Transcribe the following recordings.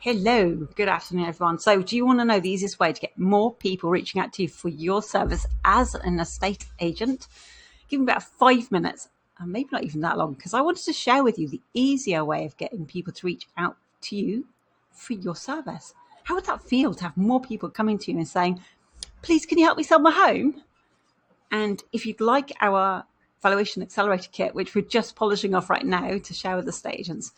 Hello, good afternoon, everyone. So do you want to know the easiest way to get more people reaching out to you for your service as an estate agent? Give me about 5 minutes, and maybe not even that long, because I wanted to share with you the easier way of getting people to reach out to you for your service. How would that feel to have more people coming to you and saying, please, can you help me sell my home? And if you'd like our Valuation Accelerator Kit, which we're just polishing off right now to share with estate agents,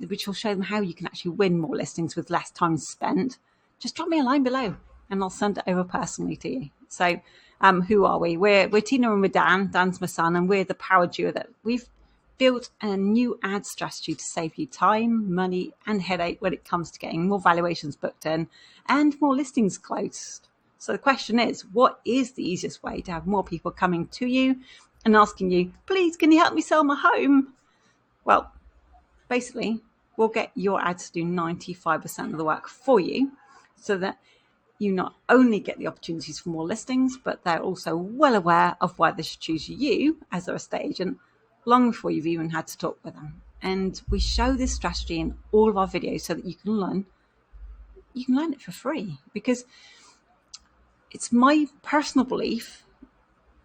which will show them how you can actually win more listings with less time spent, just drop me a line below and I'll send it over personally to you. So who are we? We're Tina and we're Dan. Dan's my son, and we're the power duo that we've built a new ad strategy to save you time, money and headache when it comes to getting more valuations booked in and more listings closed. So the question is, what is the easiest way to have more people coming to you and asking you, please, can you help me sell my home? Well, basically, we'll get your ads to do 95% of the work for you so that you not only get the opportunities for more listings, but they're also well aware of why they should choose you as their estate agent long before you've even had to talk with them. And we show this strategy in all of our videos so that you can learn it for free, because it's my personal belief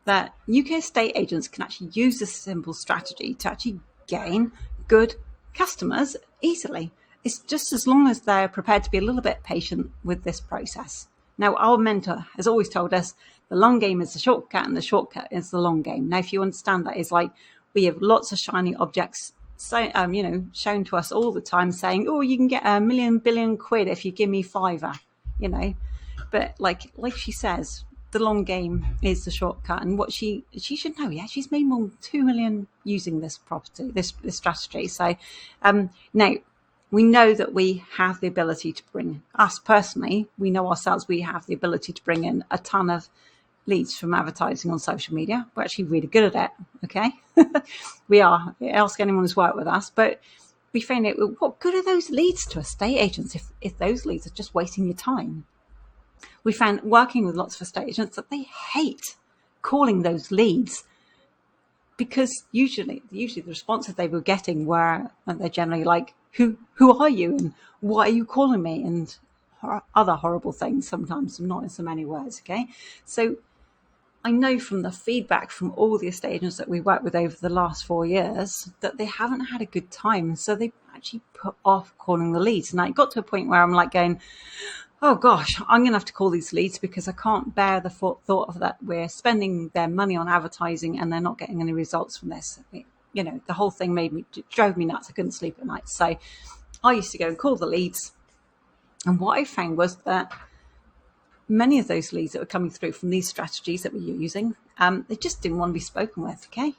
that UK estate agents can actually use this simple strategy to actually gain good customers easily. It's just as long as they're prepared to be a little bit patient with this process. Now, our mentor has always told us the long game is the shortcut and the shortcut is the long game. Now, if you understand that, it's like we have lots of shiny objects shown to us all the time saying, oh, you can get a million billion quid if you give me $5, But like she says, the long game is the shortcut, and what she should know. Yeah, she's made more than 2 million using this strategy. So now we know that we have the ability to bring us personally. We know ourselves. We have the ability to bring in a ton of leads from advertising on social media. We're actually really good at it. Okay, we are. Ask anyone who's worked with us, but we find out what good are those leads to estate agents if those leads are just wasting your time. We found working with lots of estate agents that they hate calling those leads, because usually the responses they were getting were, they're generally like, who are you and why are you calling me, and other horrible things, sometimes not in so many words. Okay, so I know from the feedback from all the estate agents that we worked with over the last 4 years that they haven't had a good time, so they actually put off calling the leads. And I got to a point where I'm like going, oh gosh, I'm going to have to call these leads because I can't bear the thought of that we're spending their money on advertising and they're not getting any results from this. The whole thing drove me nuts. I couldn't sleep at night. So I used to go and call the leads. And what I found was that many of those leads that were coming through from these strategies that we were using, they just didn't want to be spoken with, okay?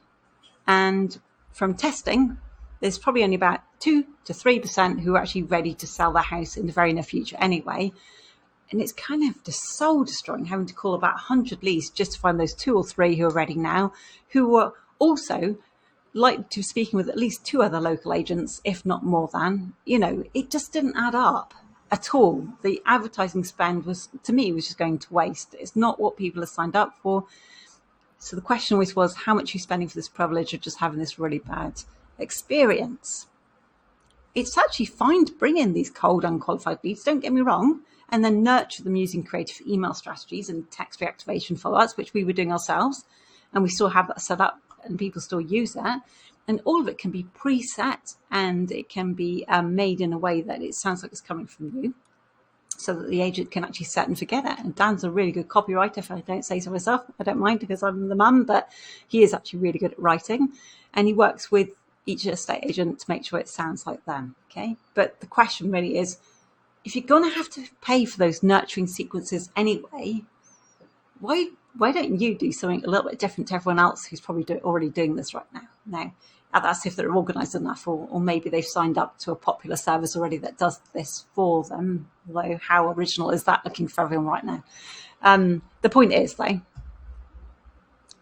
And from testing, there's probably only about 2 to 3% who are actually ready to sell their house in the very near future anyway. And it's kind of just soul destroying having to call about 100 leads just to find those 2 or 3 who are ready now, who were also like to speaking with at least 2 other local agents, if not more than. It just didn't add up at all. The advertising spend was just going to waste. It's not what people have signed up for. So the question always was, how much are you spending for this privilege of just having this really bad experience? It's actually fine to bring in these cold, unqualified leads, don't get me wrong, and then nurture them using creative email strategies and text reactivation follow-ups, which we were doing ourselves, and we still have that set up and people still use that. And all of it can be preset, and it can be made in a way that it sounds like it's coming from you, so that the agent can actually set and forget it. And Dan's a really good copywriter, if I don't say so myself. I don't mind because I'm the mum, but he is actually really good at writing, and he works with each estate agent to make sure it sounds like them. Okay, but the question really is, if you're going to have to pay for those nurturing sequences anyway, why don't you do something a little bit different to everyone else who's probably already doing this right now? Now, that's if they're organised enough, or maybe they've signed up to a popular service already that does this for them. Although, how original is that looking for everyone right now? The point is, though,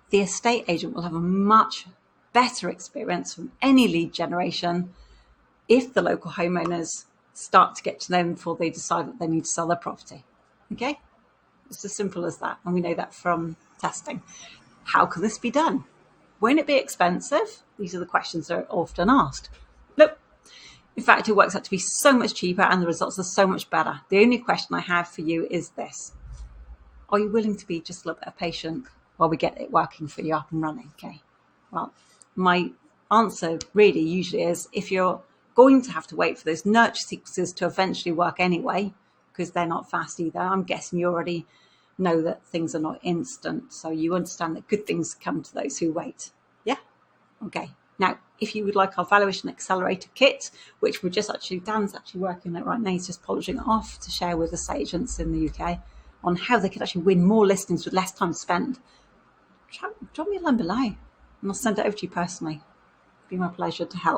the estate agent will have a much better experience from any lead generation if the local homeowners start to get to know them before they decide that they need to sell their property. Okay? It's as simple as that. And we know that from testing. How can this be done? Won't it be expensive? These are the questions that are often asked. Look, In fact, it works out to be so much cheaper and the results are so much better. The only question I have for you is this. Are you willing to be just a little bit patient while we get it working for you up and running? Okay. Well, my answer really usually is, if you're going to have to wait for those nurture sequences to eventually work anyway, because they're not fast either, I'm guessing you already know that things are not instant. So you understand that good things come to those who wait. Yeah? Okay. Now, if you would like our Valuation Accelerator Kit, which Dan's actually working on it right now, he's just polishing it off to share with estate agents in the UK on how they could actually win more listings with less time spent, drop me a line below and I'll send it over to you personally. It'd be my pleasure to help.